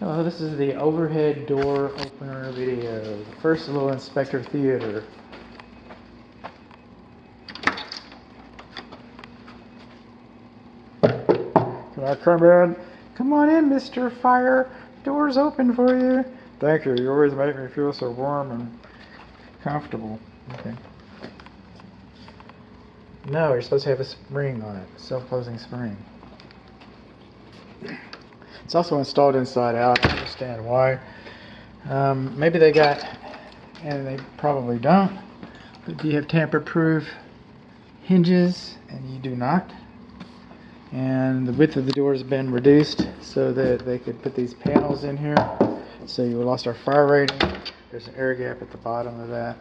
Hello, this is the overhead door opener video. The first little Inspector Theater. Can I come in? Come on in, Mr. Fire. Door's open for you. Thank you. You always make me feel so warm and comfortable. Okay. No, you're supposed to have a spring on it. Self-closing spring. It's also installed inside out. I understand why. Maybe they got, and they probably don't, but do you have tamper-proof hinges? And you do not. And the width of the door has been reduced so that they could put these panels in here. So you lost our fire rating. There's an air gap at the bottom of that.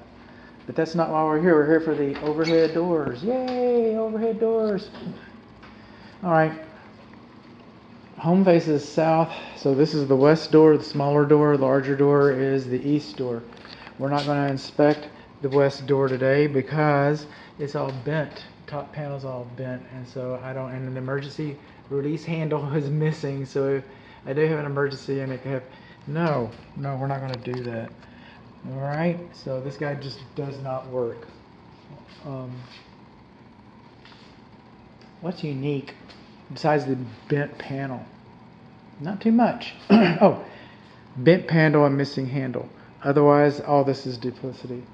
But that's not why we're here. We're here for the overhead doors. Yay, overhead doors. All right. Home faces south, so this is the west door, the smaller door. Larger door is the east door. We're not going to inspect the west door today because it's all bent. Top panel's all bent, and so and an emergency release handle is missing. So if I do have an emergency and it could have, no, we're not going to do that. All right, so this guy just does not work. What's unique besides the bent panel? Not too much. Oh, bent panel and missing handle. Otherwise, all this is duplicity.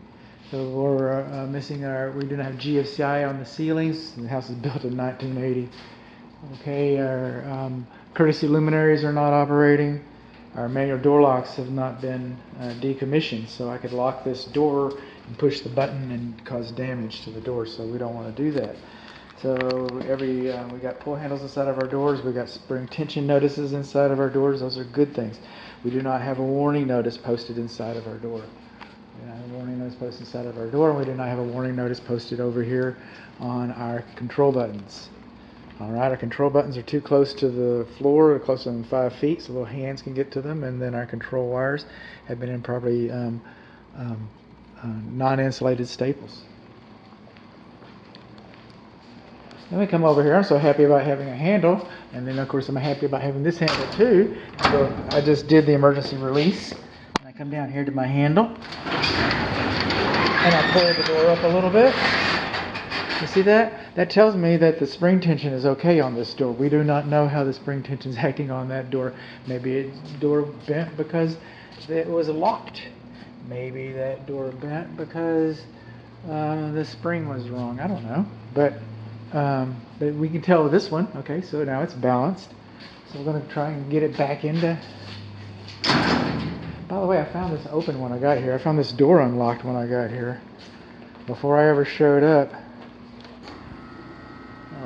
So we're missing we do not have GFCI on the ceilings. The house is built in 1980. Okay, our courtesy luminaries are not operating. Our manual door locks have not been decommissioned, so I could lock this door and push the button and cause damage to the door, so we don't want to do that. So we got pull handles inside of our doors. We got spring tension notices inside of our doors. Those are good things. We do not have a warning notice posted inside of our door. We do not have a warning notice posted inside of our door. We do not have a warning notice posted over here on our control buttons. All right, our control buttons are too close to the floor, closer than 5 feet, so little hands can get to them. And then our control wires have been improperly non-insulated staples. Then we come over here. I'm so happy about having a handle, and then of course I'm happy about having this handle too. So I just did the emergency release, and I come down here to my handle, and I pull the door up a little bit. You see that? That tells me that the spring tension is okay on this door. We do not know how the spring tension is acting on that door. Maybe the door bent because it was locked. Maybe that door bent because the spring was wrong. I don't know, but we can tell with this one. Okay, so now it's balanced. So we're going to try and get it back into. By the way, I found this open when I got here. I found this door unlocked when I got here before I ever showed up.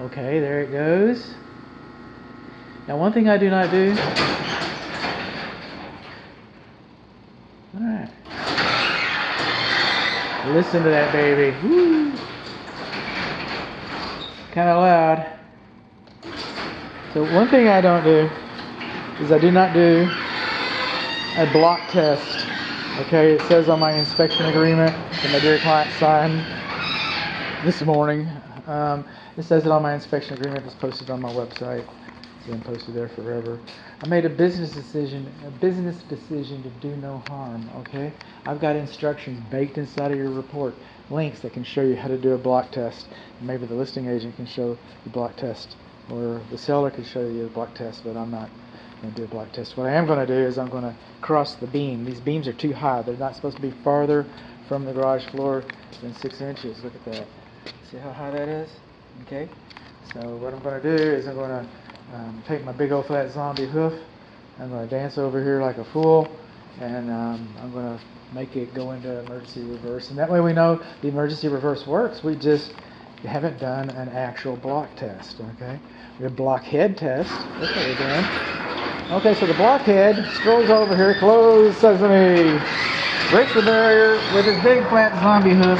Okay, there it goes. Now, one thing I do not do. All right. Listen to that baby. Woo. Kind of loud. So one thing I don't do is I do not do a block test. Okay, it says on my inspection agreement that my dear client signed this morning. It says it on my inspection agreement. It's posted on my website. It's been posted there forever. I made a business decision to do no harm. Okay, I've got instructions baked inside of your report, links that can show you how to do a block test. Maybe the listing agent can show the block test, or the seller can show you the block test, but I'm not going to do a block test. What I am going to do is I'm going to cross the beam. These beams are too high. They're not supposed to be farther from the garage floor than 6 inches. Look at that. See how high that is? Okay. So what I'm going to do is I'm going to take my big old flat zombie hoof. I'm going to dance over here like a fool, and I'm going to make it go into emergency reverse. And that way we know the emergency reverse works. We just haven't done an actual block test. Okay. We have a blockhead test. That's what we're doing. Okay, so the blockhead strolls over here, close sesame, breaks the barrier with his big flat zombie hoof.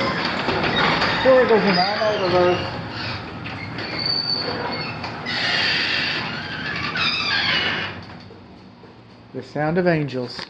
Here it goes in 9-0 reverse. The sound of angels.